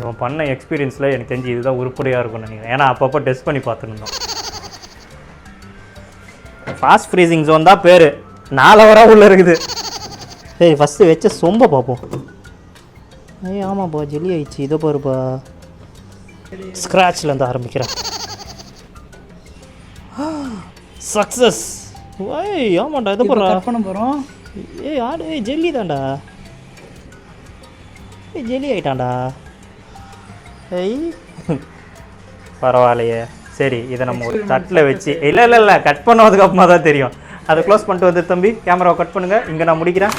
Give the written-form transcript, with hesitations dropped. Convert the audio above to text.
இவன் பண்ண எக்ஸ்பீரியன்ஸில் எனக்கு தெரிஞ்சு இதுதான் உருப்படியாக இருக்கும்னு நினைக்கிறேன். ஏன்னா அப்பப்போ டெஸ்ட் பண்ணி பார்த்துருந்தோம். ஃபாஸ்ட் ஃப்ரீசிங் ஜோன் தான் பேர். 4 ஹவராக உள்ளே இருக்குது. சரி ஃபஸ்ட்டு வச்ச சொம்ப பார்ப்போம். ஆமாப்பா ஜெல்லி ஆயிடுச்சு. இதோ பாருப்பா, ஸ்க்ராட்ச்லேருந்து ஆரம்பிக்கிறேன். சக்ஸஸ். ஆமாண்டா இதை போடுறா பண்ண போகிறோம். யாரு ஜெல்லி தான்டா. ஜெல்லி ஆயிட்டான்டா. பரவாயில்லையே. சரி இதை நம்ம ஒரு தட்டில் வச்சு இல்லை கட் பண்ணதுக்கு அப்புறமா தான் தெரியும். அதை க்ளோஸ் பண்ணிட்டு வந்து தம்பி கேமராவை கட் பண்ணுங்கள். இங்கே நான் முடிக்கிறேன்.